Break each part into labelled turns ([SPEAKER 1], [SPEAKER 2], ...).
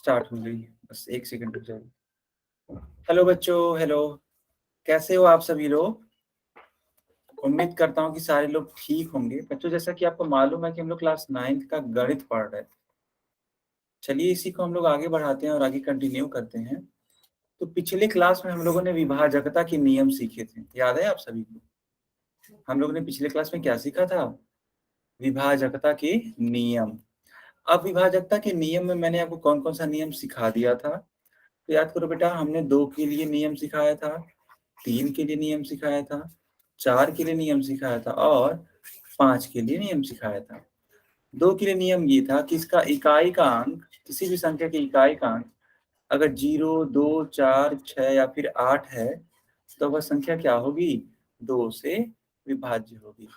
[SPEAKER 1] Start हो गई। बस 1 सेकंड रुक जाओ। हेलो बच्चों, हेलो। कैसे हो आप सभी लोग? उम्मीद करता हूँ कि सारे लोग ठीक होंगे। बच्चों, जैसा कि आपको मालूम है कि हम लोग क्लास 9th का गणित पढ़ रहे थे। चलिए इसी को हम लोग आगे बढ़ाते हैं और आगे कंटिन्यू करते हैं। तो पिछले क्लास में हम लोगों ने विभाजकता के नियम सीखे थे, याद है आप सभी को? हम लोगों ने पिछले क्लास में क्या सीखा था? विभाजकता के नियम। अब विभाजकता के नियम में मैंने आपको कौन कौन सा नियम सिखा दिया था? तो याद करो बेटा, हमने 2 के लिए नियम सिखाया था, 3 के लिए नियम सिखाया था, 4 के लिए नियम सिखाया था और 5 के लिए नियम सिखाया था। 2 के लिए नियम ये था कि इसका इकाई का अंक, किसी भी संख्या के इकाई का अंक अगर 0, 2, 4, 6 या फिर 8 है तो वह संख्या क्या होगी? 2 से विभाज्य होगी।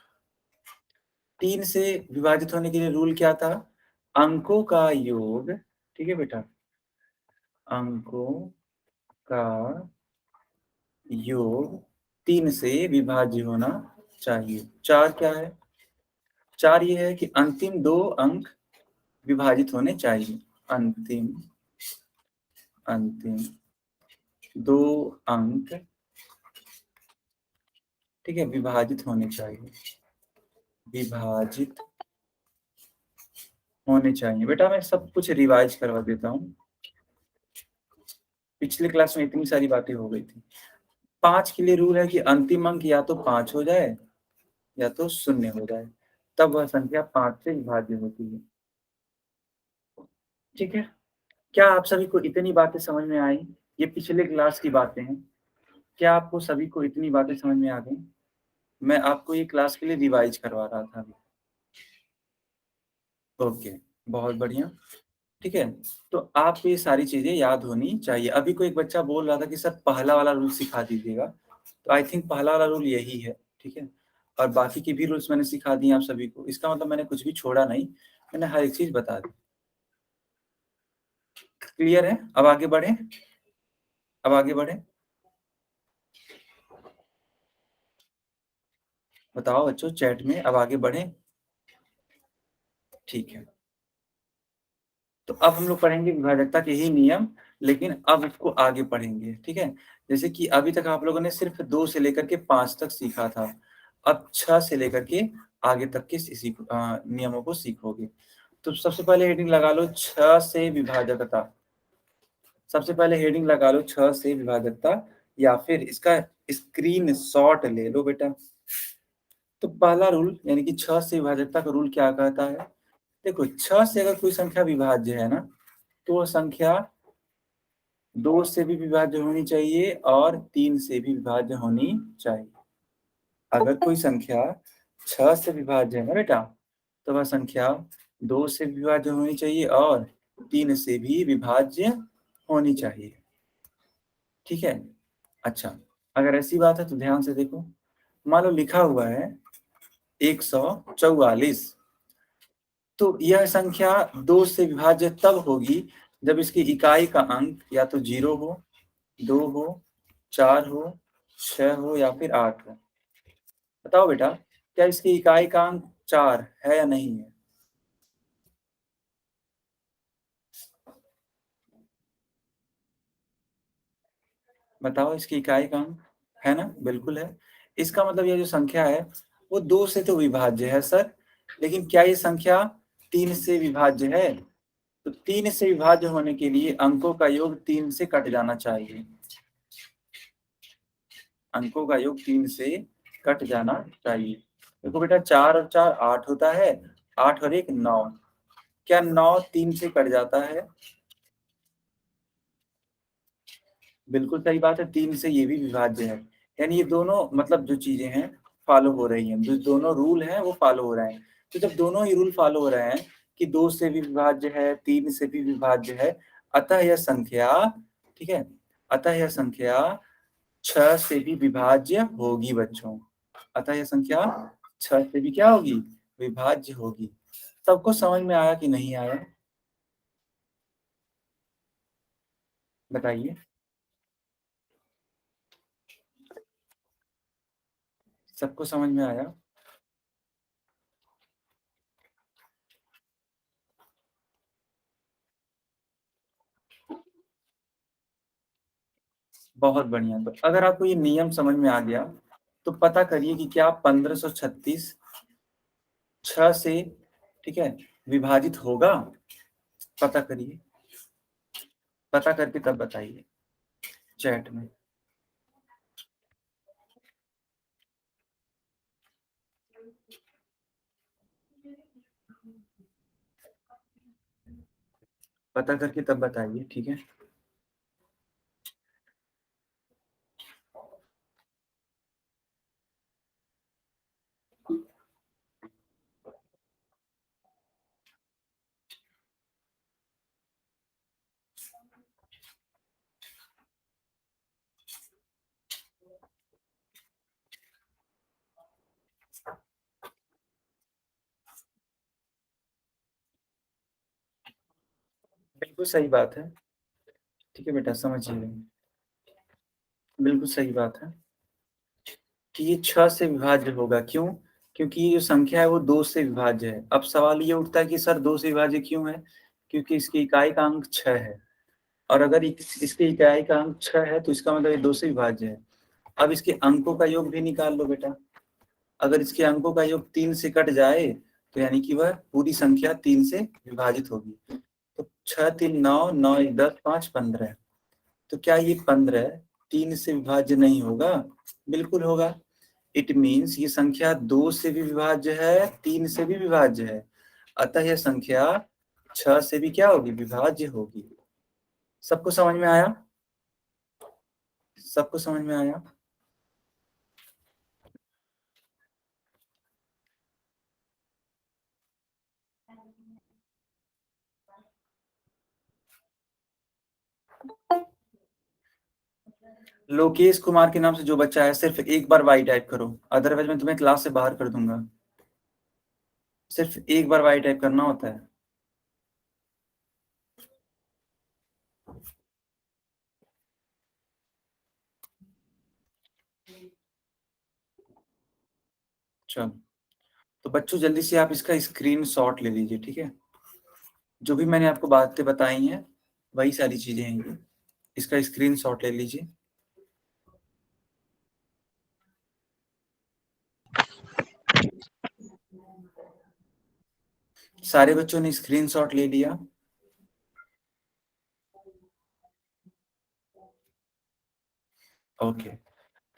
[SPEAKER 1] 3 से विभाजित होने के लिए रूल क्या था? अंकों का योग, ठीक है बेटा, अंकों का योग 3 से विभाज्य होना चाहिए। 4 क्या है? 4 ये है कि अंतिम 2 अंक विभाजित होने चाहिए। अंतिम 2 अंक, ठीक है, विभाजित होने चाहिए। विभाजित होने चाहिए। बेटा मैं सब कुछ रिवाइज करवा देता हूँ। पिछले क्लास में इतनी सारी बातें हो गई थी। 5 के लिए रूल है कि अंतिम अंक या तो 5 हो जाए या तो 0 हो जाए, तब वह संख्या 5 से विभाज्य होती है। ठीक है, क्या आप सभी को इतनी बातें समझ में आई? ये पिछले क्लास की बातें हैं। क्या आपको सभी को इतनी बातें समझ में आ गई? मैं आपको ये क्लास के लिए रिवाइज करवा रहा था अभी। ओके, बहुत बढ़िया। ठीक है, तो आपको ये सारी चीजें याद होनी चाहिए। अभी कोई एक बच्चा बोल रहा था कि सर पहला वाला रूल सिखा दीजिएगा, तो आई थिंक पहला वाला रूल यही है। ठीक है, और बाकी की भी रूल्स मैंने सिखा दिए आप सभी को। इसका मतलब मैंने कुछ भी छोड़ा नहीं, मैंने हर एक चीज बता दी। क्लियर है? अब आगे बढ़े, अब आगे बढ़े। बताओ बच्चों चैट में, अब आगे बढ़े। ठीक है, तो अब हम लोग पढ़ेंगे विभाजकता के ही नियम, लेकिन अब उसको आगे पढ़ेंगे। ठीक है, जैसे कि अभी तक आप लोगों ने सिर्फ 2 से लेकर के 5 तक सीखा था, अब 6 से लेकर के आगे तक के नियमों को सीखोगे। तो सबसे पहले हेडिंग लगा लो 6 से विभाजकता। सबसे पहले हेडिंग लगा लो 6 से विभाजकता, या फिर इसका स्क्रीन शॉट ले लो बेटा। तो पहला रूल यानी कि 6 से विभाजकता का रूल क्या कहता है? देखो, 6 से अगर कोई संख्या विभाज्य है ना, तो वह संख्या 2 से भी विभाज्य होनी चाहिए और 3 से भी विभाज्य होनी चाहिए। अगर कोई संख्या 6 से विभाज्य है ना बेटा, तो वह संख्या 2 से भी विभाज्य होनी चाहिए और 3 से भी विभाज्य होनी चाहिए। ठीक है, अच्छा, अगर ऐसी बात है तो ध्यान से देखो। मान लो लिखा हुआ है 144, तो यह संख्या 2 से विभाज्य तब होगी जब इसकी इकाई का अंक या तो 0 हो, 2 हो, 4 हो, 6 हो या फिर 8 हो। बताओ बेटा, क्या इसकी इकाई का अंक 4 है या नहीं है? बताओ, इसकी इकाई का अंक है ना? बिल्कुल है। इसका मतलब यह जो संख्या है वो 2 से तो विभाज्य है सर, लेकिन क्या ये संख्या 3 से विभाज्य है? तो 3 से विभाज्य होने के लिए अंकों का योग 3 से कट जाना चाहिए। अंकों का योग 3 से कट जाना चाहिए। देखो बेटा, 4 और 4 8 होता है, 8 और 1 9। क्या 9 3 से कट जाता है? बिल्कुल सही बात है, 3 से ये भी विभाज्य है। यानी ये दोनों मतलब जो चीजें हैं फॉलो हो रही हैं, जो दोनों रूल हैं वो फॉलो हो रहे हैं। तो जब दोनों ही रूल फॉलो हो रहे हैं कि 2 से भी विभाज्य है, 3 से भी विभाज्य है, अतः यह संख्या, ठीक है, अतः यह संख्या 6 से भी विभाज्य होगी बच्चों। अतः यह संख्या 6 से भी क्या होगी? विभाज्य होगी। सबको समझ में आया कि नहीं आया? बताइए, सबको समझ में आया? बहुत बढ़िया। तो अगर आपको ये नियम समझ में आ गया तो पता करिए कि क्या 1536 6 से, ठीक है, विभाजित होगा। पता करिए, पता करके तब बताइए चैट में। पता करके तब बताइए, ठीक है। बिल्कुल सही बात है। ठीक है बेटा, समझिए। बिल्कुल सही बात है कि ये 6 से विभाज्य होगा। क्यों? क्योंकि ये जो संख्या है वो 2 से विभाज्य है। अब सवाल ये उठता है कि सर 2 से विभाज्य क्यों है? क्योंकि इसकी इकाई का अंक 6 है, और अगर इसकी इकाई का अंक 6 है तो इसका मतलब ये 2 से विभाज्य है। अब इसके अंकों का योग भी निकाल लो बेटा। अगर इसके अंकों का योग 3 से कट जाए तो यानी कि वह पूरी संख्या 3 से विभाजित होगी। तो 6 3 9, 9 1 10, 5 15। तो क्या ये 15 3 से विभाज्य नहीं होगा? बिल्कुल होगा। इट मीन्स ये संख्या 2 से भी विभाज्य है, 3 से भी विभाज्य है। अतः यह संख्या 6 से भी क्या होगी? विभाज्य होगी। सबको समझ में आया? सबको समझ में आया? लोकेश कुमार के नाम से जो बच्चा है सिर्फ एक बार वाई टाइप करो, अदरवाइज मैं तुम्हें क्लास से बाहर कर दूंगा। सिर्फ एक बार वाई टाइप करना होता है। चलो, तो बच्चों जल्दी से आप इसका स्क्रीनशॉट ले लीजिए, ठीक है। जो भी मैंने आपको बातें बताई हैं वही सारी चीजें हैं ये। इसका स्क्रीनशॉट ले लीजिए। सारे बच्चों ने स्क्रीनशॉट ले लिया? ओके।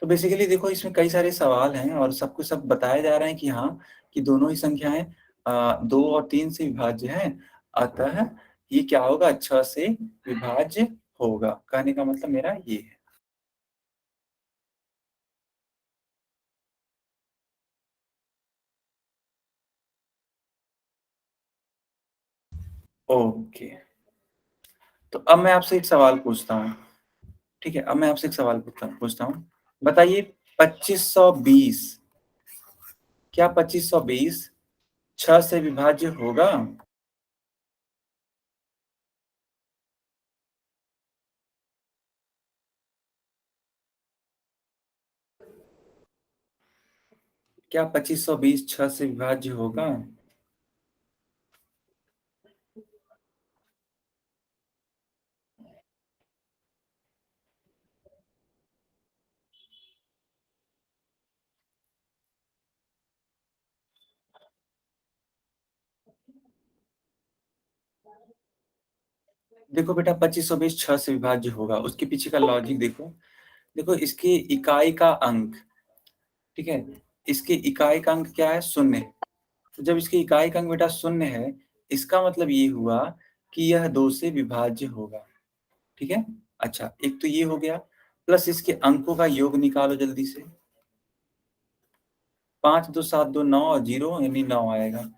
[SPEAKER 1] तो बेसिकली देखो, इसमें कई सारे सवाल हैं और सबको सब बताया जा रहा है कि हाँ, कि दोनों ही संख्याएं 2 और 3 से विभाज्य हैं। अतः ये क्या होगा? 6 से विभाज्य होगा। कहने का मतलब मेरा ये है। ओके। तो अब मैं आपसे एक सवाल पूछता हूँ, ठीक है। अब मैं आपसे एक सवाल पूछता हूँ। बताइए, 2520, क्या 2520 6 से विभाज्य होगा? क्या 2520 6 से विभाज्य होगा? देखो बेटा, 2520 6 से विभाज्य होगा, उसके पीछे का लॉजिक देखो। देखो, इसकी इकाई का अंक, ठीक है, इसकी इकाई का अंक क्या है? शून्य। तो जब इसकी इकाई का अंक बेटा शून्य है, इसका मतलब ये हुआ कि यह 2 से विभाज्य होगा। ठीक है। अच्छा, एक तो ये हो गया, प्लस इसके अंकों का योग निकालो जल्दी से। 5 2 7 2 9 और 0 यानी 9 आएगा।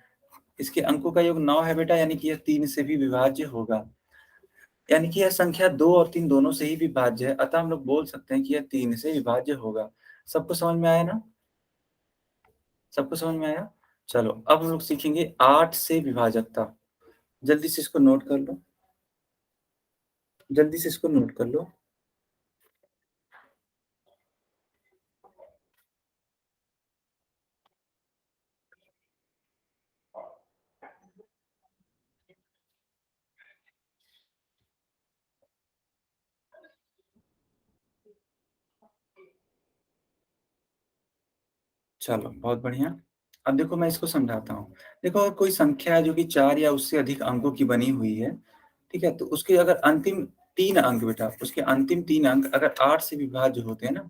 [SPEAKER 1] इसके अंकों का योग 9 है बेटा, यानी कि यह 3 से भी विभाज्य होगा। यानी कि यह संख्या 2 और 3 दोनों से ही विभाज्य है। अतः हम लोग बोल सकते हैं कि यह 3 से विभाज्य होगा। सबको समझ में आया ना? सबको समझ में आया? चलो, अब हम लोग सीखेंगे 8 से विभाजकता। जल्दी से इसको नोट कर लो, जल्दी से इसको नोट कर लो। चलो बहुत बढ़िया। अब देखो मैं इसको समझाता हूँ। देखो अगर कोई संख्या है जो कि 4 या उससे अधिक अंकों की बनी हुई है, ठीक है? तो उसके अगर अंतिम 3 अंक बेटा, उसके अंतिम 3 अंक अगर 8 से विभाज्य होते हैं ना,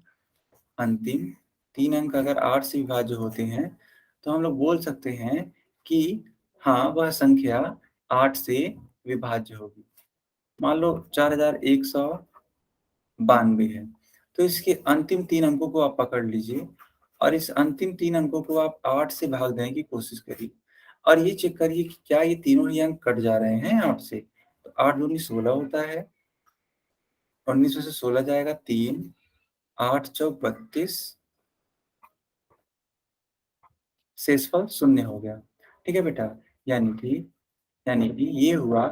[SPEAKER 1] अंतिम 3 अंक अगर 8 से विभाज्य होते हैं, तो हम लोग बोल सकते हैं कि हाँ, वह संख्या 8 से विभाज्य होगी। मान लो 4192 है, तो इसके अंतिम 3 अंकों को आप पकड़ लीजिए और इस अंतिम 3 अंकों को आप 8 से भाग देने की कोशिश करिए और ये चेक करिए कि क्या ये तीनों ही अंक कट जा रहे हैं 8 से। तो 8 दूनी 16 होता है, 19 में से 16 जाएगा 3, 8 चौक 32, शेषफल 0 हो गया। ठीक है बेटा? यानी कि ये हुआ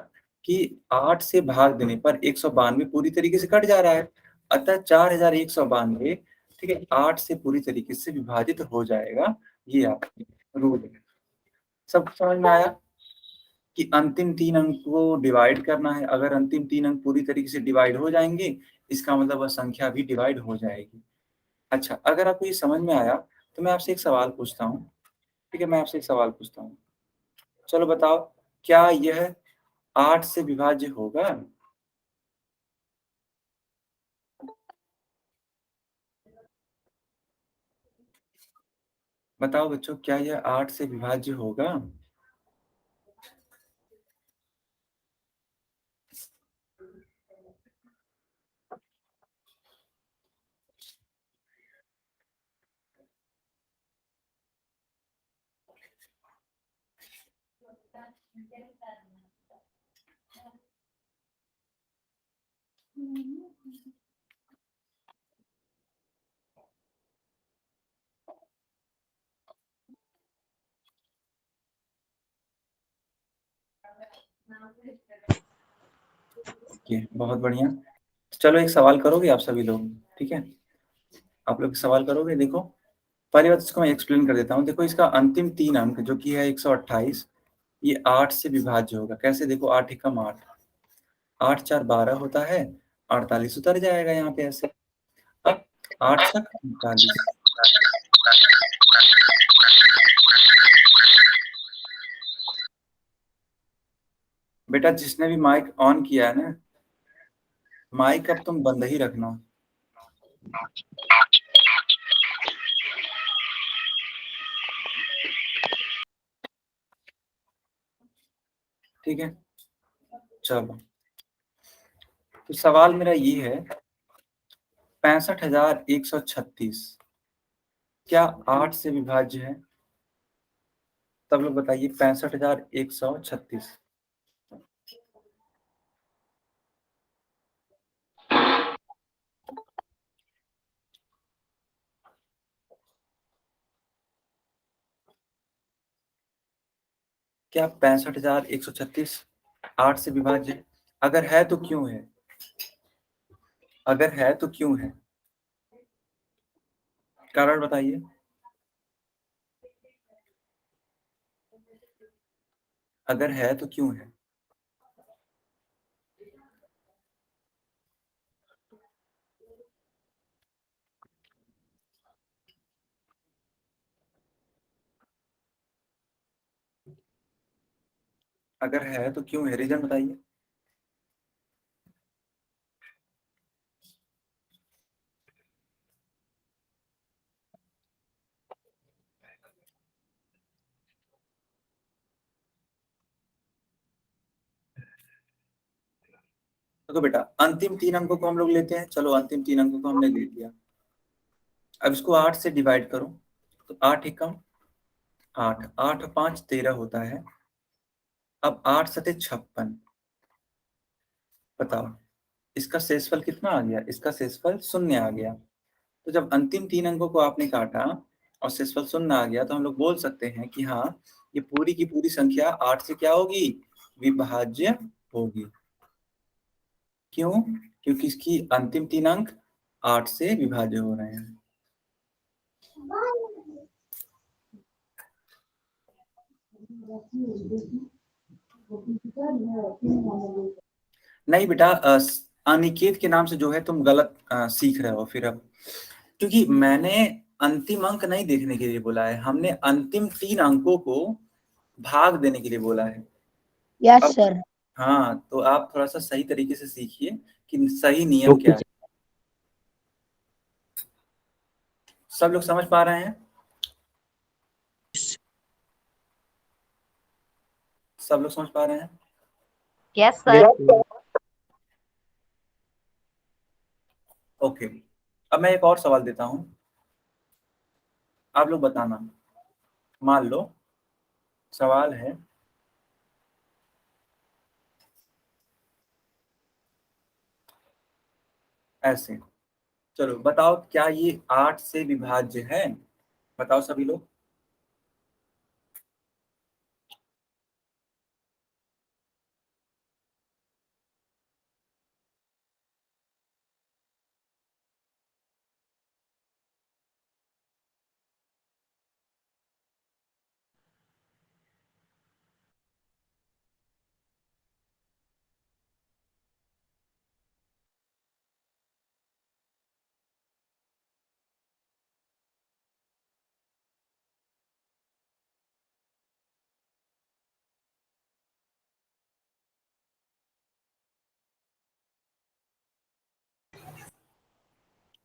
[SPEAKER 1] कि 8 से भाग देने पर 192 पूरी तरीके से कट जा रहा है। अतः 4192, ठीक है, 8 से पूरी तरीके से विभाजित हो जाएगा। ये आपकी रूल है। सब समझ में आया कि अंतिम 3 अंक को डिवाइड करना है। अगर अंतिम 3 अंक पूरी तरीके से डिवाइड हो जाएंगे, इसका मतलब वह संख्या भी डिवाइड हो जाएगी। अच्छा, अगर आपको ये समझ में आया तो मैं आपसे एक सवाल पूछता हूँ। ठीक है, मैं आपसे एक सवाल पूछता हूँ। चलो बताओ, क्या यह 8 से विभाज्य होगा? बताओ बच्चों, क्या यह 8 से विभाज्य होगा? ये बहुत बढ़िया। चलो एक सवाल करोगे आप सभी लोग, ठीक है? आप लोग सवाल करोगे। देखो पहली बात इसको मैं एक्सप्लेन कर देता हूँ। देखो इसका अंतिम 3 अंक जो कि है 128, ये 8 से विभाज्य होगा। कैसे? देखो 8 एकम 8, 8 4 12 होता है, 48 उतर जाएगा यहाँ पे ऐसे। अब 8 छक 48। बेटा जिसने भी माइक ऑन किया है ना, माइक अब तुम बंद ही रखना। ठीक है, चलो तो सवाल मेरा ये है, 65,136 क्या 8 से विभाज्य है? तब लोग बताइए, 65,136। क्या 65,136 8 से विभाज्य है? अगर है तो क्यों है? अगर है तो क्यों है? कारण बताइए। अगर है तो क्यों है? अगर है तो क्यों है? रीजन बताइए। तो बेटा अंतिम 3 अंकों को हम लोग लेते हैं। चलो अंतिम 3 अंकों को हमने ले लिया। अब इसको 8 से डिवाइड करो। तो 8 एकम 8, 8 5 13 होता है। अब 8 सते 56। बताओ इसका शेषफल कितना आ गया? इसका शेषफल 0 आ गया। तो जब अंतिम 3 अंकों को आपने काटा और शेषफल 0 आ गया, तो हम लोग बोल सकते हैं कि हाँ, ये पूरी की पूरी संख्या 8 से क्या होगी? विभाज्य होगी। क्यों? क्योंकि इसकी अंतिम 3 अंक 8 से विभाज्य हो रहे हैं। नहीं बेटा, अनिकेत के नाम से जो है तुम गलत सीख रहे हो फिर अब। क्योंकि मैंने अंतिम अंक नहीं देखने के लिए बोला है, हमने अंतिम 3 अंकों को भाग देने के लिए बोला है।
[SPEAKER 2] यस
[SPEAKER 1] अब
[SPEAKER 2] सर।
[SPEAKER 1] हाँ, तो आप थोड़ा सा सही तरीके से सीखिए कि सही नियम क्या है। सब लोग समझ पा रहे हैं? सब लोग समझ पा रहे हैं?
[SPEAKER 3] Yes sir.
[SPEAKER 1] ओके, अब मैं एक और सवाल देता हूं, आप लोग बताना। मान लो सवाल है, ऐसे, चलो बताओ क्या ये 8 से विभाज्य है? बताओ सभी लोग।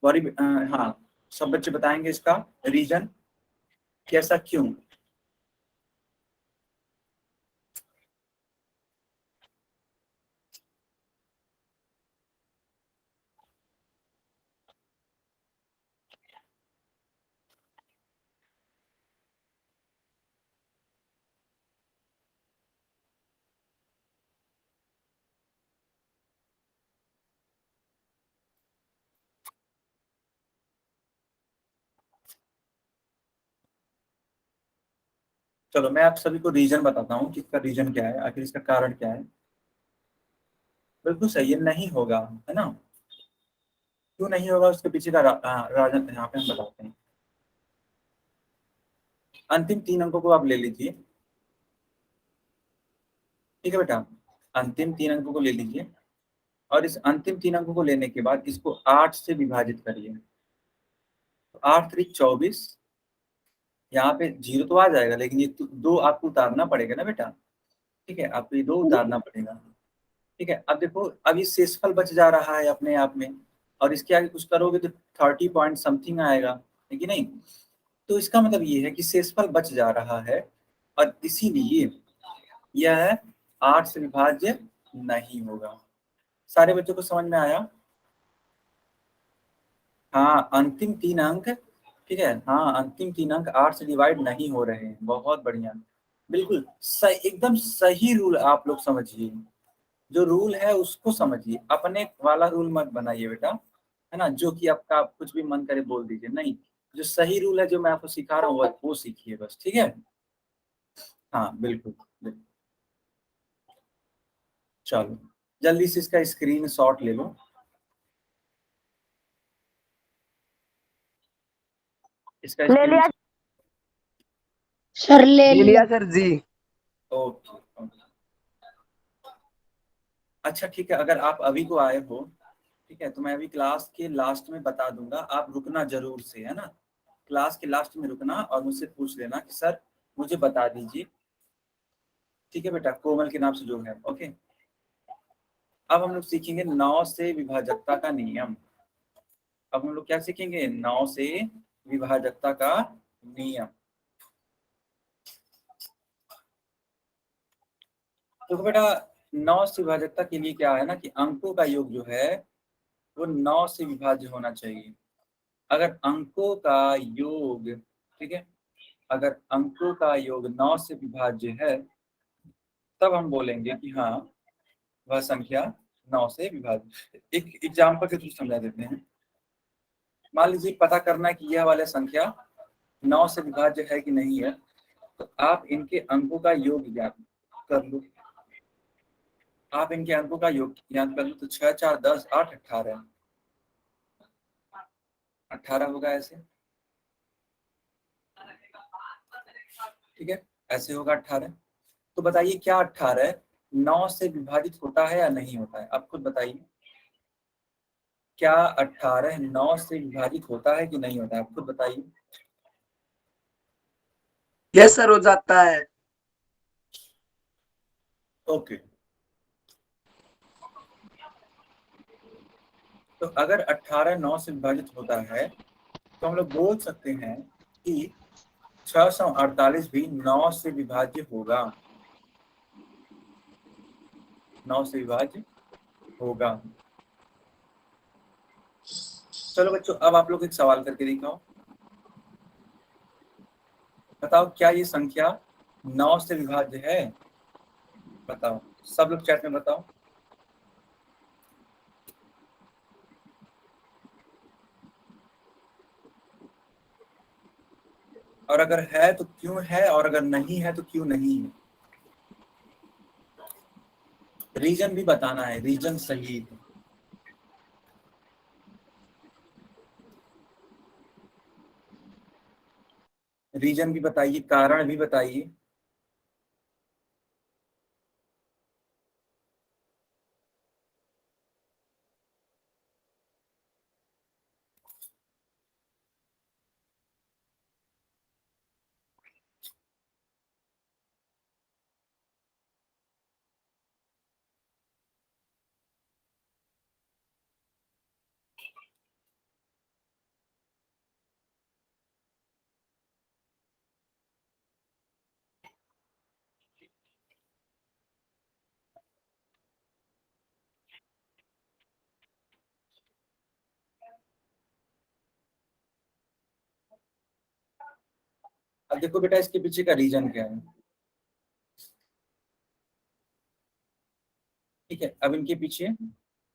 [SPEAKER 1] हाँ, सब बच्चे बताएंगे इसका रीजन, कैसा क्यों? चलो मैं आप सभी को रीजन बताता हूँ कि इसका रीजन क्या है, आखिर इसका कारण क्या है। बिल्कुल सही है, नहीं होगा, है ना? क्यों नहीं होगा उसके पीछे का राजन यहाँ पे हम बताते हैं। अंतिम 3 अंकों को आप ले लीजिए, ठीक है बेटा? अंतिम 3 अंकों को ले लीजिए और इस अंतिम 3 अंकों को लेने के बाद इसको 8 से विभाजित करिए। तो 8 3 24, यहाँ पे 0 तो आ जाएगा, लेकिन ये 2 आपको उतारना पड़ेगा ना बेटा, ठीक है? आपको ये 2 उतारना पड़ेगा, ठीक है? अब देखो, अभी शेषफल बच जा रहा है अपने आप में, और इसके आगे कुछ करोगे तो 30 पॉइंट समथिंग आएगा, है कि नहीं? तो इसका मतलब ये है कि शेषफल बच जा रहा है, और इसीलिए यह 8 से विभाज्य नहीं होगा। सारे बच्चों को समझ में आया? हाँ, अंतिम 3 अंक, ठीक है, हाँ अंतिम 3 अंक 8 से डिवाइड नहीं हो रहे हैं। बहुत बढ़िया, बिल्कुल सही, एकदम सही रूल आप लोग समझिए। जो रूल है उसको समझिए, अपने वाला रूल मत बनाइए बेटा, है ना? जो कि आपका कुछ भी मन करे बोल दीजिए, नहीं। जो सही रूल है, जो मैं आपको सिखा रहा हूँ वो सीखिए बस, ठीक है? हाँ बिल्कुल, बिल्कुल। चलो जल्दी से इसका स्क्रीन शॉट ले लो। इसका
[SPEAKER 3] ले लिया
[SPEAKER 2] सर ले लिया।
[SPEAKER 3] सर जी।
[SPEAKER 1] Okay okay. अच्छा ठीक है, अगर आप अभी को आए हो, ठीक है, तो मैं अभी क्लास के लास्ट में बता दूंगा, आप रुकना जरूर से, है ना? क्लास के लास्ट में रुकना और मुझसे पूछ लेना कि सर मुझे बता दीजिए, ठीक है बेटा? कोमल के नाम से जो है, ओके। अब हम लोग सीखेंगे 9 से विभाजकता का नियम। अब हम लोग क्या सीखेंगे? 9 से विभाजकता का नियम। तो बेटा 9 से विभाजकता के लिए क्या है ना कि अंकों का योग जो है वो 9 से विभाज्य होना चाहिए। अगर अंकों का योग, ठीक है, अगर अंकों का योग 9 से विभाज्य है, तब हम बोलेंगे कि हाँ वह संख्या 9 से विभाज्य। एक एग्जाम्पल के थ्रू समझा देते हैं। मान लीजिए पता करना है कि यह वाला संख्या 9 से विभाज्य है कि नहीं है, तो आप इनके अंकों का योग ज्ञात कर लो। आप इनके अंकों का योग ज्ञात कर लो, तो 6 4 10 8 18, 18 होगा ऐसे, ठीक है? ऐसे होगा 18। तो बताइए क्या 18 9 से विभाजित होता है या नहीं होता है? आप खुद बताइए। क्या 18 9 से विभाजित होता है कि नहीं होता है? आप खुद बताइए।
[SPEAKER 2] यस सर, हो जाता है।
[SPEAKER 1] ओके, तो अगर 18 9 से विभाजित होता है तो हम लोग बोल सकते हैं कि 648 भी 9 से विभाज्य होगा, 9 से विभाज्य होगा। चलो बच्चों, अब आप लोग एक सवाल करके दिखाओ। बताओ, क्या ये संख्या 9 से विभाज्य है? बताओ, सब लोग चैट में बताओ। और अगर है तो क्यों है, और अगर नहीं है तो क्यों नहीं है? रीजन भी बताना है, रीजन सही। रीजन भी बताइए, कारण भी बताइए। अब देखो बेटा, इसके पीछे का रीजन क्या है। ठीक है, अब इनके पीछे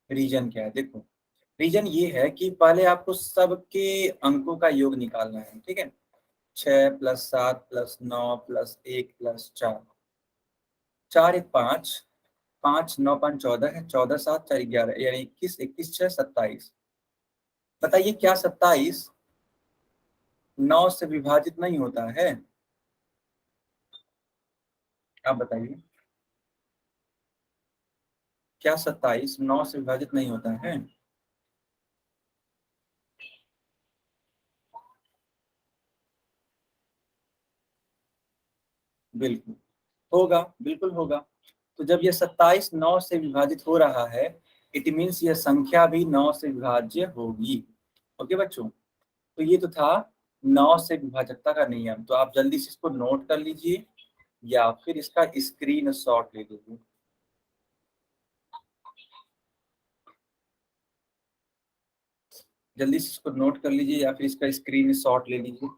[SPEAKER 1] रीजन क्या है, देखो। रीजन ये है कि पहले आपको सबके अंकों का योग निकालना है। ठीक है, 6 + 7 + 9 + 1 + 4, 4 1 5, 5 9 5 14 है, 14 7 4 11, यानी 21, 21 6 27। बताइए, क्या 27 9 से विभाजित नहीं होता है? आप बताइए, क्या 27 9 से विभाजित नहीं होता है? बिल्कुल होगा, बिल्कुल होगा। तो जब ये 27 9 से विभाजित हो रहा है, इट मीन्स यह संख्या भी 9 से विभाज्य होगी। ओके बच्चों, तो ये तो था 9 से विभाजकता का नियम। तो आप जल्दी से इसको नोट कर लीजिए या फिर इसका स्क्रीनशॉट ले लीजिए। जल्दी से इसको नोट कर लीजिए या फिर इसका स्क्रीनशॉट ले लीजिए।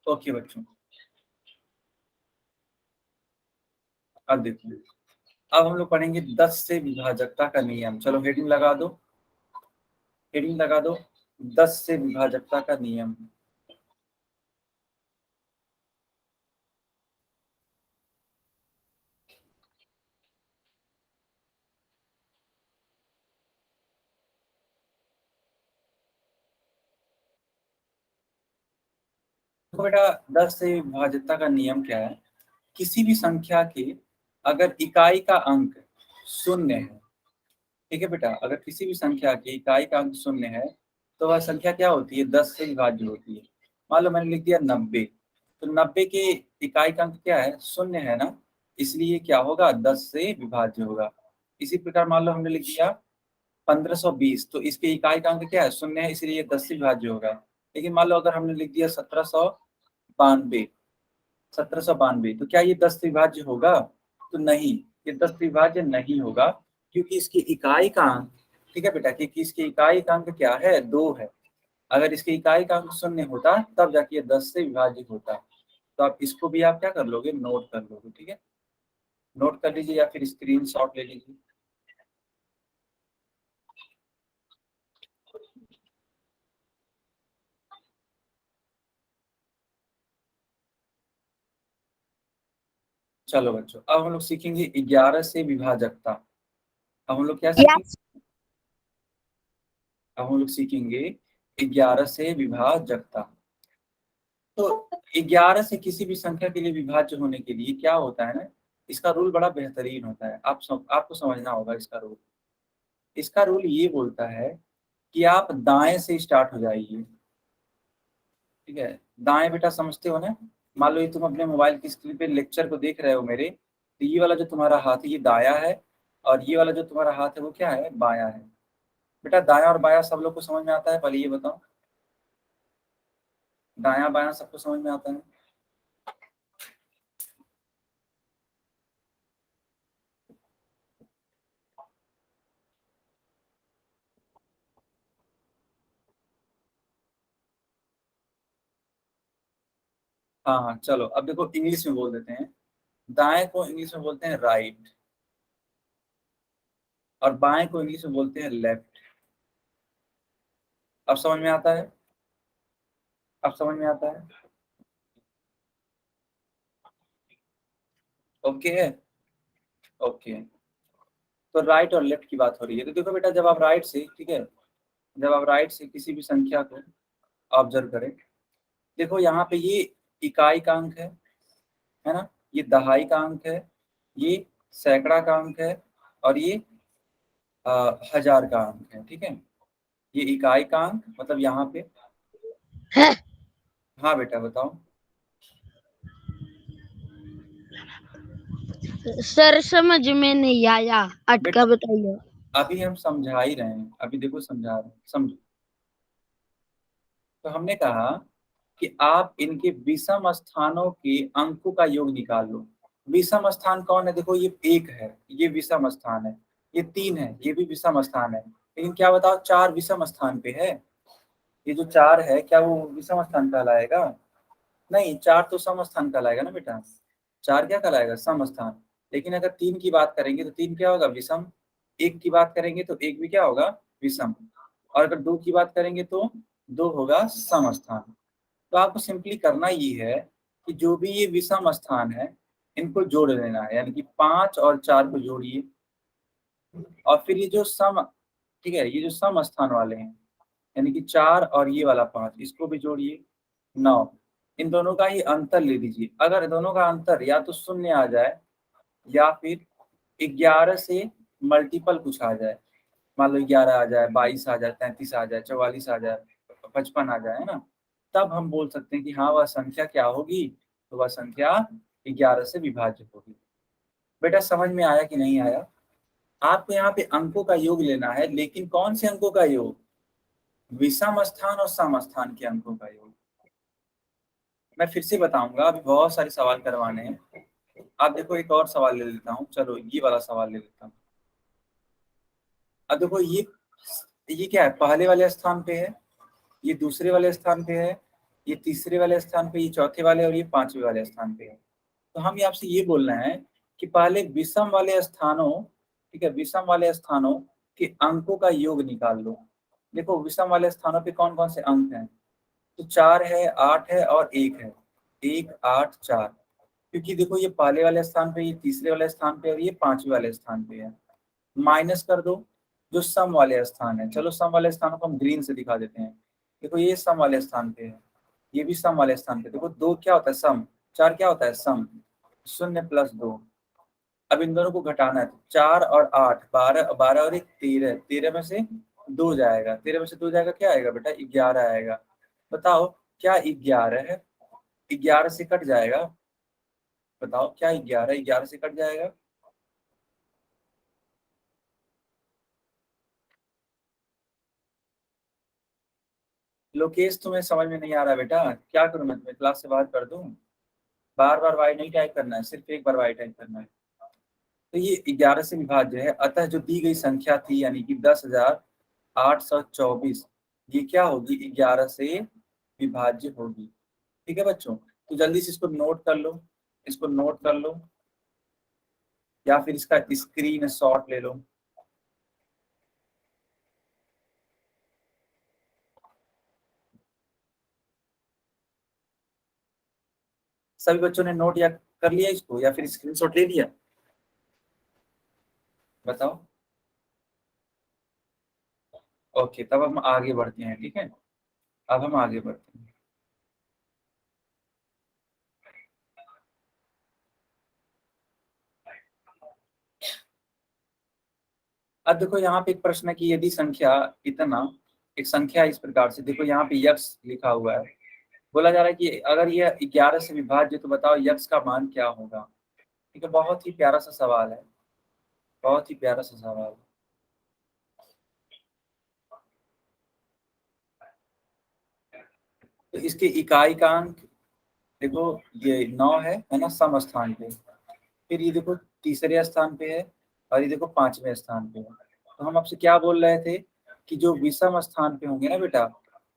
[SPEAKER 1] ओके बच्चों, अब देखिए, अब हम लोग पढ़ेंगे 10 से विभाजकता का नियम। चलो हेडिंग लगा दो, हेडिंग लगा दो, 10 से विभाजकता का नियम। तो बेटा, 10 से विभाज्यता का नियम क्या है? किसी भी संख्या के अगर इकाई का अंक शून्य है, ठीक है बेटा, अगर किसी भी संख्या की इकाई का अंक शून्य है तो वह संख्या क्या होती है? 10 से विभाज्य होती है। मान लो मैंने लिख दिया 90, तो 90 के इकाई का अंक क्या है? शून्य है ना, इसलिए क्या होगा? 10 से विभाज्य होगा। इसी प्रकार मान लो हमने लिख दिया 1520, तो इसके इकाई का अंक क्या है? शून्य है, इसलिए ये 10 से विभाज्य होगा। लेकिन मान लो अगर हमने लिख दिया 1792, 1792, तो क्या ये 10 से विभाज्य होगा? तो नहीं, ये 10 से विभाज्य नहीं होगा, क्योंकि इसकी इकाई का अंक, ठीक है बेटा, क्योंकि इसकी इकाई का अंक क्या है? 2 है। अगर इसकी इकाई का अंक शून्य होता तब जाके ये 10 से विभाज्य होता। तो आप इसको भी आप क्या कर लोगे? नोट कर लोगे। ठीक है, नोट कर लीजिए या फिर स्क्रीनशॉट ले लीजिए। चलो बच्चों, अब हम लोग सीखेंगे 11 से विभाजकता। अब हम लोग क्या सीखेंगे? अब हम लोग सीखेंगे 11 से विभाजकता। तो 11 से किसी भी संख्या के लिए विभाज्य होने के लिए क्या होता है ना, इसका रूल बड़ा बेहतरीन होता है। आपको समझना होगा इसका रूल। इसका रूल ये बोलता है कि आप दाएं से स्टार्ट हो जाइए। ठीक है, दाएं बेटा समझते हो ना। मान लो ये तुम अपने मोबाइल की स्क्रीन पे लेक्चर को देख रहे हो मेरे, तो ये वाला जो तुम्हारा हाथ है ये दाया है, और ये वाला जो तुम्हारा हाथ है वो क्या है, बाया है। बेटा दाया और बाया सब लोग को समझ में आता है, पहले ये बताओ। दाया बाया सबको समझ में आता है। हाँ हाँ, चलो अब देखो इंग्लिश में बोल देते हैं। दाएं को इंग्लिश में बोलते हैं राइट, और बाएं को इंग्लिश में बोलते हैं लेफ्ट। अब समझ में आता है? अब समझ में आता है? ओके है, ओके। तो राइट और लेफ्ट की बात हो रही है। तो देखो बेटा, जब आप राइट से, ठीक है, जब आप राइट से किसी भी संख्या को ऑब्जर्व करें, देखो यहाँ पे ये इकाई का अंक है ना, ये दहाई का अंक है, ये सैकड़ा का अंक है, और ये हजार का अंक है। ठीक है, ये इकाई का अंक मतलब यहाँ पे। हाँ बेटा बताओ।
[SPEAKER 4] सर समझ में नहीं आया, अटका
[SPEAKER 1] बेटा
[SPEAKER 4] बताइए।
[SPEAKER 1] अभी हम समझा ही रहे हैं, अभी देखो समझा रहे हैं, समझो। तो हमने कहा कि आप इनके विषम स्थानों के अंकों का योग निकाल लो। विषम स्थान कौन है? देखो ये एक है, ये विषम स्थान है, ये तीन है, ये भी विषम स्थान है। लेकिन क्या बताओ, चार विषम स्थान पे है। ये जो चार है क्या वो विषम स्थान कहलाएगा? नहीं, चार तो सम स्थान कहलाएगा ना बेटा। चार क्या कहलाएगा? सम स्थान। लेकिन अगर तीन की बात करेंगे तो तीन क्या होगा? विषम। एक की बात करेंगे तो एक भी क्या होगा? विषम। और अगर दो की बात करेंगे तो दो होगा सम स्थान। तो आपको सिंपली करना ये है कि जो भी ये विषम स्थान है इनको जोड़ लेना है, यानी कि 5 और 4 को जोड़िए। और फिर ये जो सम, ठीक है, ये जो सम स्थान वाले हैं, यानी कि 4 और ये वाला 5, इसको भी जोड़िए। 9, इन दोनों का ही अंतर ले लीजिए। अगर दोनों का अंतर या तो शून्य आ जाए या फिर 11 से मल्टीपल कुछ आ जाए, मान लो 11 आ जाए, 22 आ जाए, 33 आ जाए, 44 आ जाए, 55 आ जाए, है ना, तब हम बोल सकते हैं कि हाँ वह संख्या क्या होगी, तो वह संख्या 11 से विभाज्य होगी। बेटा समझ में आया कि नहीं आया? आपको यहाँ पे अंकों का योग लेना है, लेकिन कौन से अंकों का योग? विषम स्थान और सम स्थान के अंकों का योग। मैं फिर से बताऊंगा, अभी बहुत सारे सवाल करवाने हैं। आप देखो एक और सवाल ले लेता हूँ, चलो ये वाला सवाल ले लेता हूँ। अब देखो ये क्या है? पहले वाले स्थान पे है, ये दूसरे वाले स्थान पे है, ये तीसरे वाले स्थान पे, ये चौथे वाले, और ये पांचवे वाले स्थान पे है। तो हम आपसे ये बोलना है कि पहले विषम वाले स्थानों, ठीक है, विषम वाले स्थानों के अंकों का योग निकाल लो। देखो विषम वाले स्थानों पे कौन कौन से अंक हैं? तो 4 है, 8 है और 1 है। 1 8 4, क्योंकि देखो ये पहले वाले स्थान पे, ये तीसरे वाले स्थान पे, और ये पांचवे वाले स्थान पे है। माइनस कर दो जो सम वाले स्थान है। चलो सम वाले स्थानों को हम ग्रीन से दिखा देते हैं। देखो ये सम वाले स्थान पे है, ये भी सम वाले स्थान पे। देखो दो क्या होता है? सम। चार क्या होता है? सम। 0 + 2। अब इन दोनों को घटाना है, तो 4 और 8 12, 12 और 1 13, 13 में से 2 जाएगा, 13 में से 2 जाएगा, क्या आएगा बेटा? 11 आएगा। बताओ क्या 11 है? 11 से कट जाएगा। बताओ क्या 11 11 से कट जाएगा? लोकेश तुम्हें समझ में नहीं आ रहा बेटा, क्या करूं मैं? तुम्हें क्लास से बाहर कर दूं? बार बार वाई नहीं टाइप करना है, सिर्फ एक बार वाई टाइप करना है। तो ये 11 से विभाज्य है, अतः जो दी गई संख्या थी यानी कि 10,824, ये क्या होगी? 11 से विभाज्य होगी। ठीक है बच्चों, तो जल्दी से इसको नोट कर लो, इसको नोट कर लो, या फिर इसका स्क्रीन शॉट ले लो। सभी बच्चों ने नोट या कर लिया इसको, या फिर स्क्रीनशॉट ले लिया? बताओ। ओके, तब हम आगे बढ़ते हैं। ठीक है, अब हम आगे बढ़ते हैं। अब देखो यहाँ पे एक प्रश्न है कि यदि संख्या इतना, एक संख्या इस प्रकार से, देखो यहाँ पे यक्स लिखा हुआ है, बोला जा रहा है कि अगर यह 11 से विभाज्य तो बताओ यक्स का मान क्या होगा। ठीक है, बहुत ही प्यारा सा सवाल है, बहुत ही प्यारा सा सवाल है। तो इसके इकाई का अंक देखो, ये 9 है ना, सम स्थान पे। फिर ये देखो तीसरे स्थान पे है, और ये देखो 5वें स्थान पे है। तो हम आपसे क्या बोल रहे थे कि जो विषम स्थान पे होंगे ना बेटा,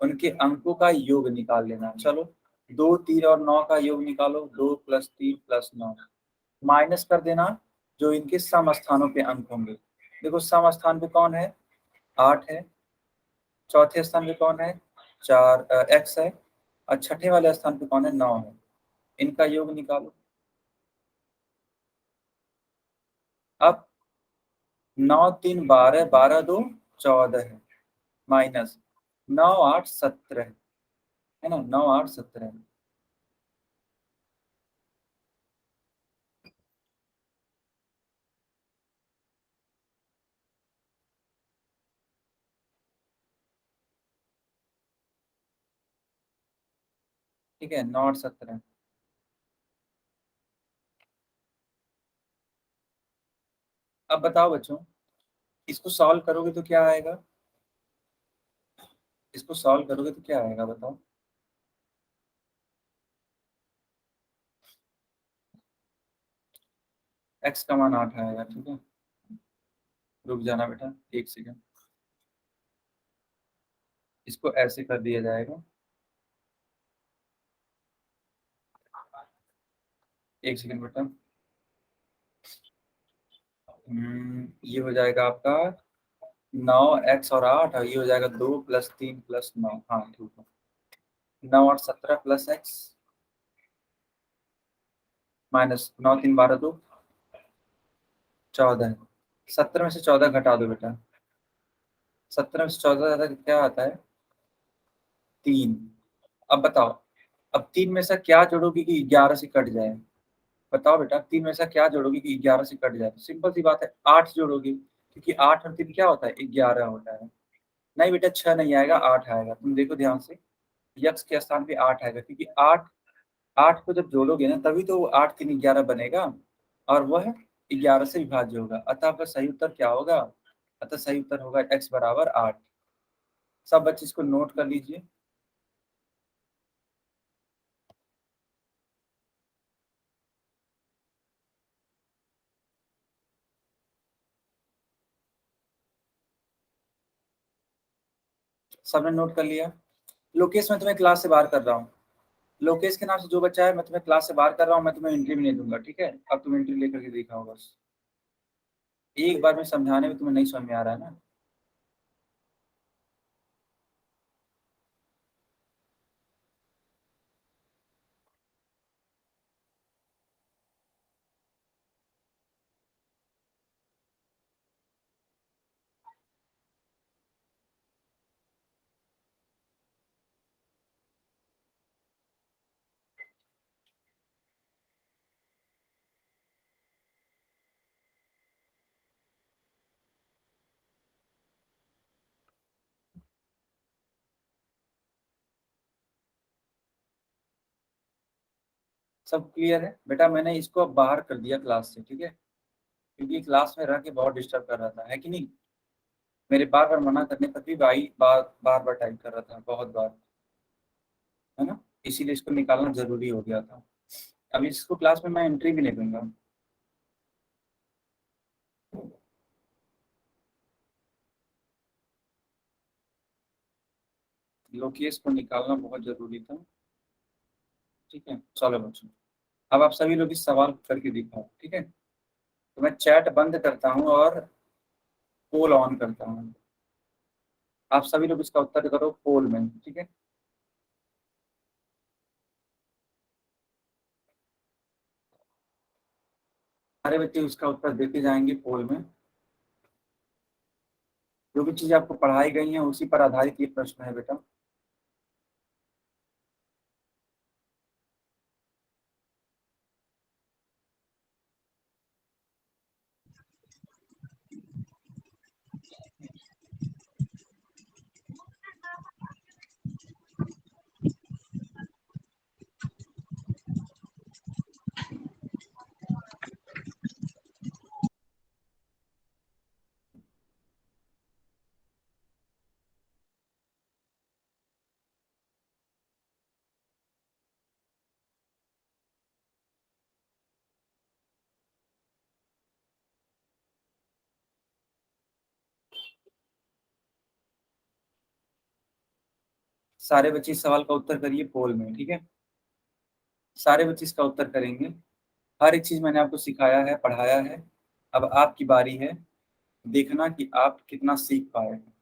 [SPEAKER 1] उनके अंकों का योग निकाल लेना। चलो 2, 3 और 9 का योग निकालो, 2 + 3 + 9, माइनस कर देना जो इनके सम स्थानों पे अंक होंगे। देखो सम स्थान पे कौन है, 8 है, चौथे स्थान पे कौन है, 4 x है, और छठे वाले स्थान पे कौन है, 9 है। इनका योग निकालो। अब 9 3 12, 12 2 14 है, माइनस 9 8 17 है ना, 9 8 17। ठीक है, 9 8 17। अब बताओ बच्चों, इसको सॉल्व करोगे तो क्या आएगा, इसको सॉल्व करोगे तो क्या आएगा बताओ। x का मान 8 आएगा। ठीक है, रुक जाना बेटा 1 सेकंड, इसको ऐसे कर दिया जाएगा। 1 सेकंड बेटा। ये हो जाएगा आपका 9 x और 8, और ये हो जाएगा 2 + 3 + 9। हाँ ठीक है, 9 8 17 + x, माइनस 9 3 12 2 14। 17 में से 14 घटा दो बेटा, 17 में से 14 ज्यादा क्या आता है, 3। अब बताओ, अब 3 में से क्या जोड़ोगी कि 11 से कट जाए, बताओ बेटा 3 में से क्या जोड़ोगी कि 11 से कट जाए। सिंपल सी बात है, 8 जोड़ोगी, क्योंकि 8 और 3 क्या होता है, 11 होता है। नहीं बेटा 6 नहीं आएगा, 8 आएगा। तुम देखो ध्यान से, यक्स के स्थान पे 8 आएगा, क्योंकि 8 8 को जब जोड़ोगे ना तभी तो 8 3 11 बनेगा, और वह 11 से विभाज्य होगा। अतः आपका सही उत्तर क्या होगा, अतः सही उत्तर होगा x = 8। सब बच्चे इसको नोट कर लीजिए। सबने नोट कर लिया। लोकेश मैं तुम्हें क्लास से बाहर कर रहा हूँ, लोकेश के नाम से जो बच्चा है मैं तुम्हें क्लास से बाहर कर रहा हूँ, मैं तुम्हें एंट्री भी नहीं दूंगा। ठीक है, अब तुम एंट्री लेकर के दिखाओ बस, एक बार में समझाने में तुम्हें नहीं समझ में आ रहा है ना। सब क्लियर है बेटा, मैंने इसको अब बाहर कर दिया क्लास से। ठीक है, क्योंकि क्लास में रह के बहुत डिस्टर्ब कर रहा था, है कि नहीं। मेरे बार बार मना करने पर भी भाई बार बार बार टाइप कर रहा था, बहुत बार, है ना, इसीलिए इसको निकालना जरूरी हो गया था। अब इसको क्लास में मैं एंट्री भी नहीं दूंगा। लोकेश को निकालना बहुत जरूरी था। ठीक है, चलो बच्चों, अब आप सभी लोग इस सवाल करके दिखाओ। ठीक है, तो मैं चैट बंद करता हूँ और पोल ऑन करता हूँ। आप सभी लोग इसका उत्तर करो पोल में। ठीक है, सारे बच्चे उसका उत्तर देते जाएंगे पोल में। जो भी चीज आपको पढ़ाई गई है उसी पर आधारित ये प्रश्न है बेटा। सारे बच्चे इस सवाल का उत्तर करिए पोल में, ठीक है। सारे बच्चे इसका उत्तर करेंगे। हर एक चीज मैंने आपको सिखाया है, पढ़ाया है। अब आपकी बारी है देखना कि आप कितना सीख पाए हैं।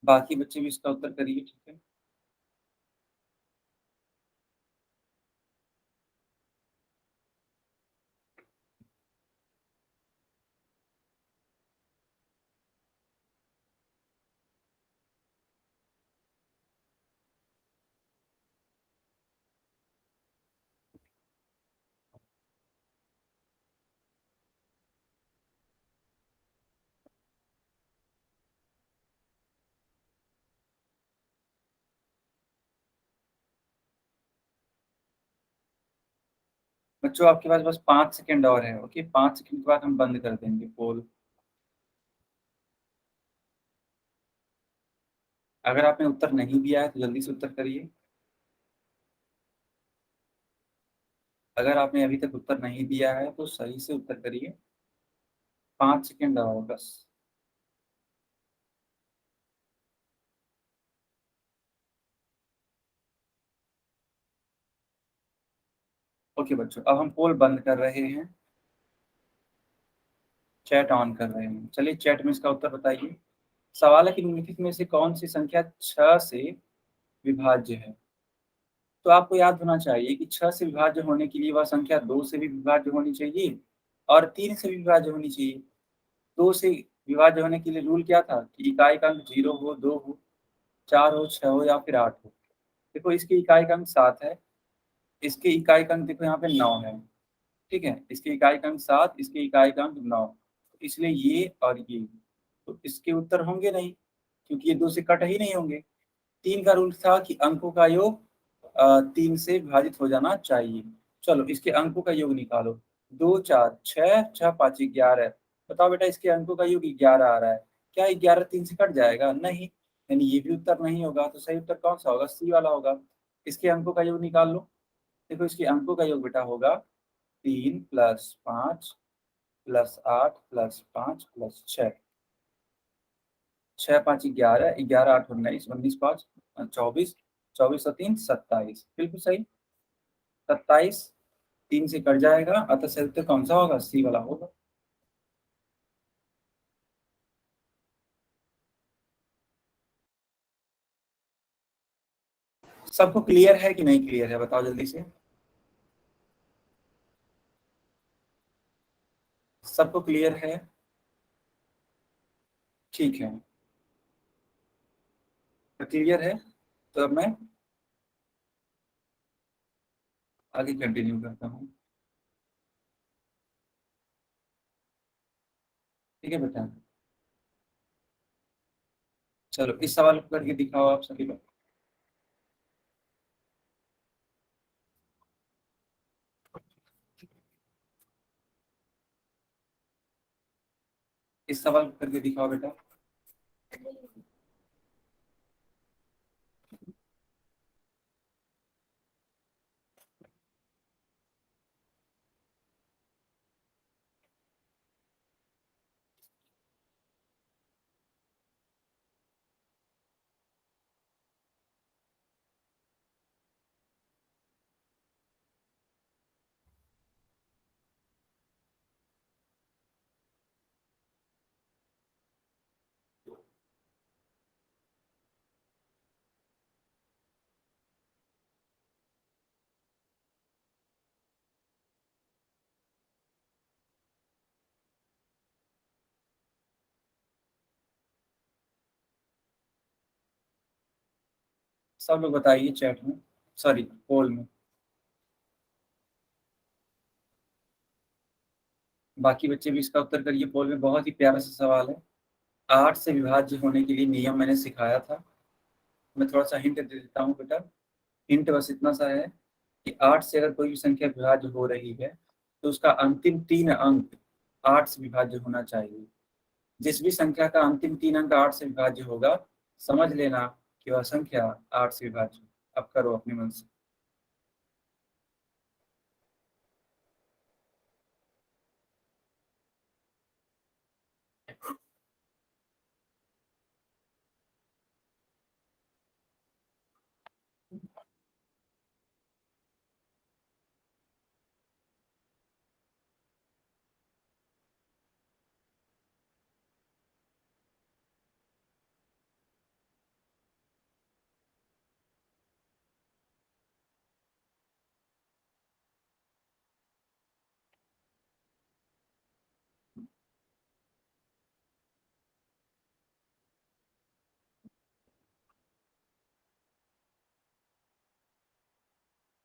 [SPEAKER 1] बाकी बच्चे भी इसका उत्तर करिए, ठीक है। बच्चों आपके पास बस 5 सेकंड और है, ओके। 5 सेकंड के बाद हम बंद कर देंगे पोल। अगर आपने उत्तर नहीं दिया है तो जल्दी से उत्तर करिए। अगर आपने अभी तक उत्तर नहीं दिया है तो सही से उत्तर करिए। 5 सेकंड और बस। ओके बच्चों, अब हम पोल बंद कर रहे हैं, चैट ऑन कर रहे हैं। चलिए चैट में इसका उत्तर बताइए। सवाल है कि निम्नलिखित में से कौन सी संख्या 6 से विभाज्य है। तो आपको याद होना चाहिए कि 6 से विभाज्य होने के लिए वह संख्या 2 से भी विभाज्य होनी चाहिए और 3 से भी विभाज्य होनी चाहिए। 2 से विभाज्य होने के लिए रूल क्या था कि इकाई का अंक 0 हो, 2 हो, 4 हो, 6 हो या फिर 8 हो। देखो इसके इकाई का अंक 7 है, इसके इकाई का अंक देखो यहाँ पे 9 है, ठीक है। इसके इकाई का अंक 7, इसके इकाई का अंक 9, इसलिए ये और ये तो इसके उत्तर होंगे नहीं, क्योंकि ये 2 से कट ही नहीं होंगे। 3 का रूल था कि अंकों का योग 3 से विभाजित हो जाना चाहिए। चलो इसके अंकों का योग निकालो। 2 4 6, 6 5 11। बताओ बेटा इसके अंकों का योग 11 आ रहा है, क्या 11 3 से कट जाएगा? नहीं, यानी ये भी उत्तर नहीं होगा। तो सही उत्तर कौन सा होगा? सी वाला होगा। इसके अंकों का योग निकाल लो। देखो इसके अंकों का योग बेटा होगा 3 + 5 + 8 + 5 + 6। 6 5 11, 11 8 19, 19 5 24, 24 और 3 27। बिल्कुल सही। 27 3 से कट जाएगा, अतः सही उत्तर कौन सा होगा? सी वाला होगा। सबको क्लियर है कि नहीं क्लियर है, बताओ जल्दी से। सबको क्लियर है? ठीक है, क्लियर है तो अब मैं आगे कंटिन्यू करता हूँ। ठीक है बेटा, चलो इस सवाल को करके दिखाओ आप सभी लोग। इस सवाल को करके दिखाओ बेटा। सब लोग बताइए चैट में, सॉरी पोल में। बाकी बच्चे भी इसका उत्तर करिए पोल में, बहुत ही प्यारा सा सवाल है। 8 से विभाज्य होने के लिए नियम मैंने सिखाया था। मैं थोड़ा सा हिंट दे देता हूँ बेटा। हिंट बस इतना सा है कि 8 से अगर कोई भी संख्या विभाज्य हो रही है तो उसका अंतिम 3 अंक 8 से विभाज्य होना चाहिए। जिस भी संख्या का अंतिम 3 अंक 8 से विभाज्य होगा, समझ लेना कि वह संख्या 8 से विभाज्य है। अब करो अपने मन से।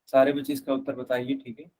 [SPEAKER 1] सारे बच्चे इसका उत्तर बताइए, ठीक है।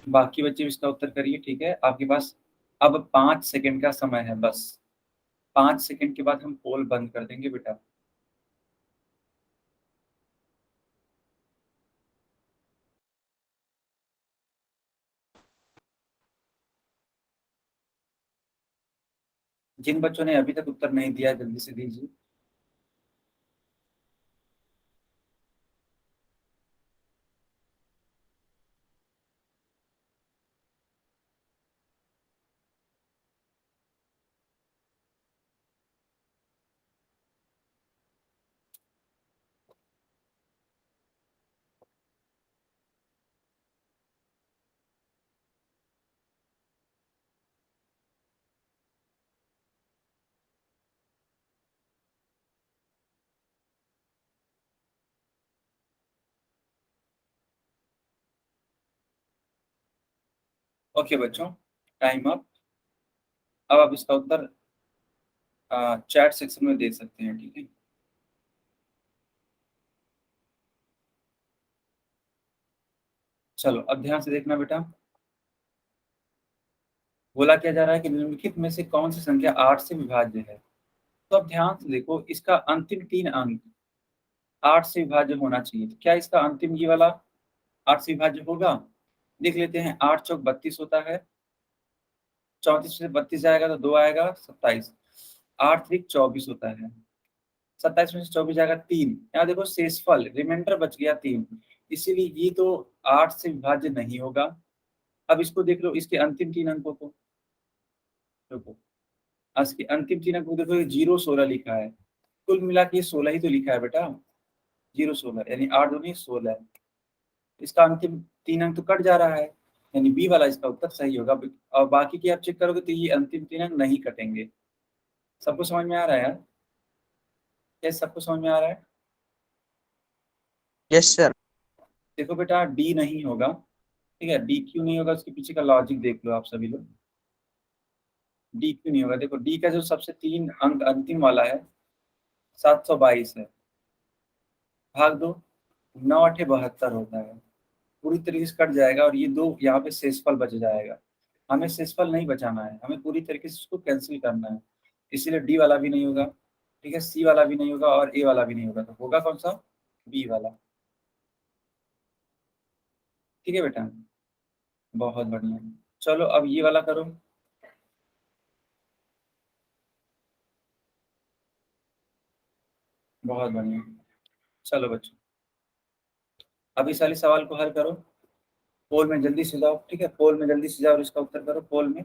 [SPEAKER 1] बाकी बच्चे भी इसका उत्तर करिए, ठीक है। आपके पास अब 5 सेकंड का समय है बस। 5 सेकंड के बाद हम पोल बंद कर देंगे बेटा। जिन बच्चों ने अभी तक उत्तर नहीं दिया जल्दी से दीजिए। ओके बच्चों, टाइम अप। अब आप इसका उत्तर चैट सेक्शन में दे सकते हैं, ठीक है। चलो अब ध्यान से देखना बेटा। बोला क्या जा रहा है कि निम्नलिखित में से कौन सी संख्या 8 से विभाज्य है। तो अब ध्यान से देखो, इसका अंतिम 3 अंक 8 से विभाज्य होना चाहिए। तो क्या इसका अंतिम ये वाला 8 से विभाज्य होगा? देख लेते हैं। 8 चौक 32 होता है, 34 से 32 जाएगा तो 2 आएगा 27, 8 3 24 होता है। 27 में से 24 जाएगा 3। यहाँ देखो शेषफल रिमाइंडर बच गया 3, इसीलिए ये तो 8 से विभाज्य नहीं होगा। अब इसको देख लो, इसके अंतिम 3 अंकों को देखो, इसके अंतिम 3 अंकों को देखो, 0 16 लिखा है, कुल मिला के 16 ही तो लिखा है बेटा, 0 16 यानी 8 दूनी 16। इसका अंतिम 3 अंक तो कट जा रहा है, यानी बी वाला इसका उत्तर सही होगा। और बाकी की आप चेक करोगे तो ये अंतिम 3 अंक नहीं कटेंगे। सबको समझ में आ रहा है यार? ये सबको समझ में आ रहा है?
[SPEAKER 2] Yes sir.
[SPEAKER 1] देखो बेटा डी नहीं होगा, ठीक है। डी क्यों नहीं होगा, उसके पीछे का लॉजिक देख लो आप सभी लोग। डी क्यों नहीं होगा, देखो डी का जो सबसे 3 अंक अंतिम वाला है 722 है, भाग दो 9 8 72 होता है, पूरी तरीके से कट जाएगा और ये 2 यहाँ पे शेषफल बच जाएगा। हमें शेषफल नहीं बचाना है, हमें पूरी तरीके से उसको कैंसिल करना है, इसीलिए डी वाला भी नहीं होगा, ठीक है, सी वाला भी नहीं होगा और ए वाला भी नहीं होगा, तो होगा कौन सा? बी वाला। ठीक है बेटा, बहुत बढ़िया। चलो अब ये वाला करो। बहुत बढ़िया। चलो बच्चों, अब इस वाले सवाल को हल करो, पोल में जल्दी से जाओ, ठीक है, पोल में जल्दी से जाओ और इसका उत्तर करो पोल में।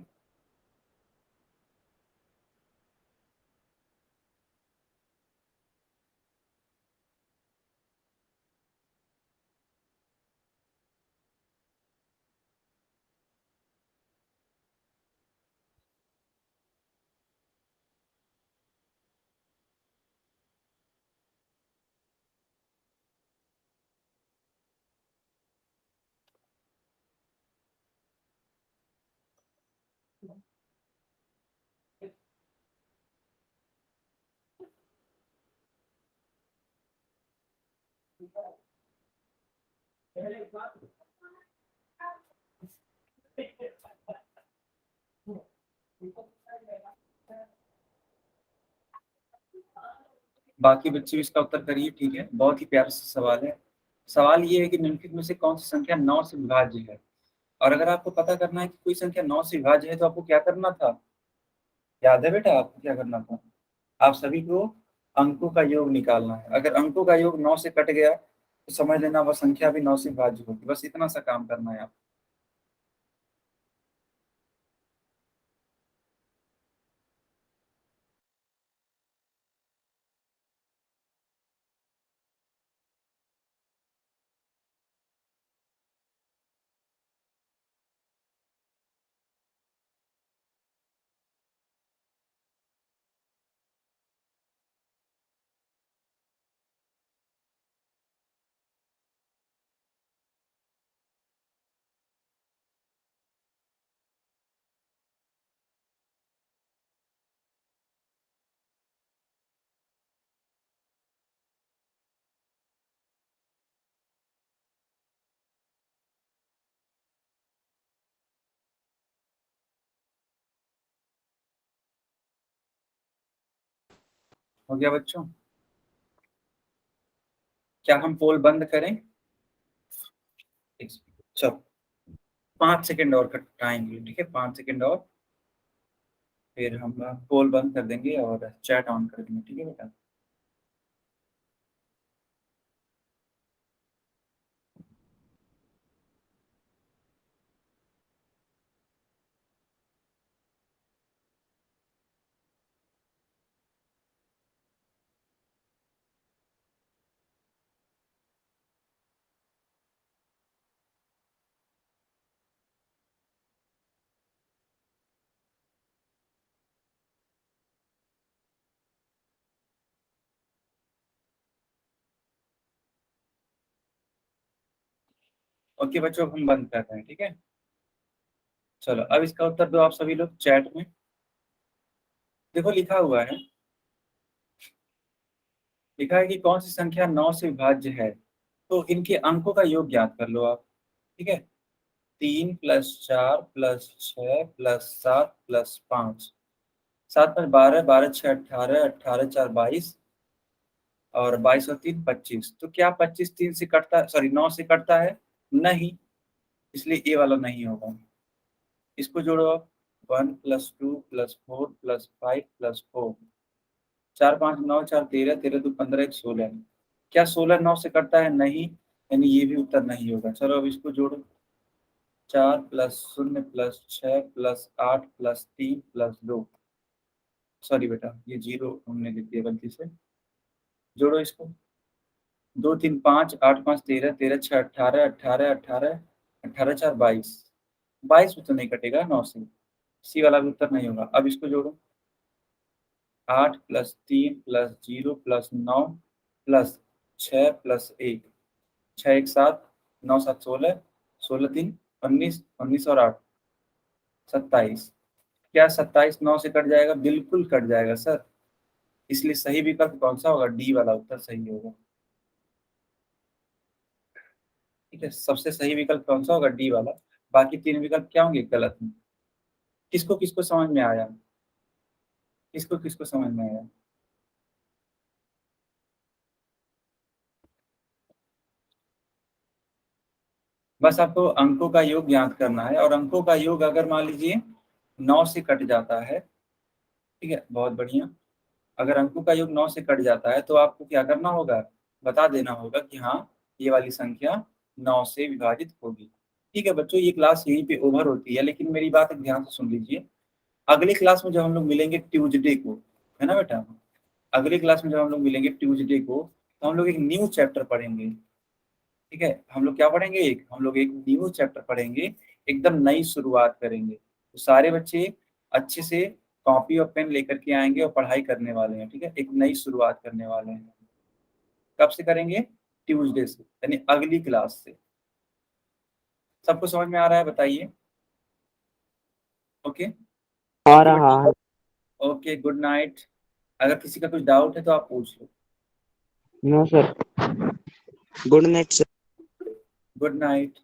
[SPEAKER 1] बाकी बच्चे भी इसका उत्तर करिए, ठीक है, बहुत ही प्यारा सा सवाल है। सवाल ये है कि निम्नलिखित में से कौन सी संख्या 9 से विभाज्य है, और अगर आपको पता करना है कि कोई संख्या 9 से विभाज्य है तो आपको क्या करना था, याद है बेटा आपको क्या करना था? आप सभी को अंकों का योग निकालना है, अगर अंकों का योग 9 से कट गया तो समझ लेना वह संख्या भी 9 से विभाज्य होगी, बस इतना सा काम करना है आप। हो गया बच्चों? क्या हम पोल बंद करें? चलो 5 सेकंड और का टाइम, ठीक है, 5 सेकंड और, फिर हम पोल बंद कर देंगे और चैट ऑन कर देंगे, ठीक है बेटा। ओके बच्चों, अब हम बंद कर रहे हैं, ठीक है। चलो अब इसका उत्तर दो आप सभी लोग चैट में। देखो लिखा हुआ है, लिखा है कि कौन सी संख्या 9 से विभाज्य है, तो इनके अंकों का योग ज्ञात कर लो आप, ठीक है। 3 + 4 + 6 + 7 + 5, 7 + 12, 12 × 6 18, 18 × 4 22 और 22 और 3 25। तो क्या 25 3 से कटता है, सॉरी 9 से कटता है? नहीं, इसलिए ए वाला नहीं होगा। इसको जोड़ो आप, 1 + 2 + 4 + 5 + 4, 4 5 9 4 13, 13 2 15, 1 16। क्या 16 9 से कटता है? नहीं, यानी ये भी उत्तर नहीं होगा। चलो अब इसको जोड़ो। 4 + 0 + 6 + 8 + 3 + 2। सॉरी बेटा, ये 0 हमने लिख दिया गलती से। जोड़ो इसको। 2 3 5, 8 5 13, 13 6 18, 18 18, 18 4 22। 22 में तो नहीं कटेगा 9 से, सी वाला भी उत्तर नहीं होगा। अब इसको जोड़ो। 8 + 3 + 0 + 9 + 6 + 1। 6 1 7, 9 7 16, 16 3 19, 19 और 8 27। क्या 27 9 से कट जाएगा? बिल्कुल कट जाएगा सर। इसलिए सही विकल्प कौन सा होगा? डी वाला उत्तर सही होगा। ठीक है, सबसे सही विकल्प कौन सा होगा? डी वाला। बाकी 3 विकल्प क्या होंगे? गलत में। किसको किसको समझ में आया? किसको किसको समझ में आया? बस आपको अंकों का योग ज्ञात करना है, और अंकों का योग अगर मान लीजिए 9 से कट जाता है, ठीक है, बहुत बढ़िया। अगर अंकों का योग 9 से कट जाता है तो आपको क्या करना होगा? बता देना होगा कि हाँ, ये वाली संख्या 9 से विभाजित होगी। ठीक है बच्चों, ये क्लास यहीं पे ओवर होती है, लेकिन मेरी बात एक ध्यान से सुन लीजिए। अगली क्लास में जब हम लोग मिलेंगे ट्यूसडे को, है ना बेटा, अगली क्लास में जब हम लोग मिलेंगे ट्यूसडे को, तो हम लोग एक न्यू चैप्टर पढ़ेंगे। ठीक है, हम लोग क्या पढ़ेंगे? हम लोग एक न्यू चैप्टर पढ़ेंगे, एकदम नई शुरुआत करेंगे। तो सारे बच्चे अच्छे से कॉपी और पेन लेकर के आएंगे और पढ़ाई करने वाले हैं। ठीक है, एक नई शुरुआत करने वाले हैं। कब से करेंगे? ट्यूसडे से, यानी अगली क्लास से। सबको समझ में आ रहा है? बताइए। ओके,
[SPEAKER 5] आ रहा है।
[SPEAKER 1] Okay, good night. अगर किसी का कुछ डाउट है तो आप पूछ लो।
[SPEAKER 5] No sir. Good night sir.
[SPEAKER 1] Good night.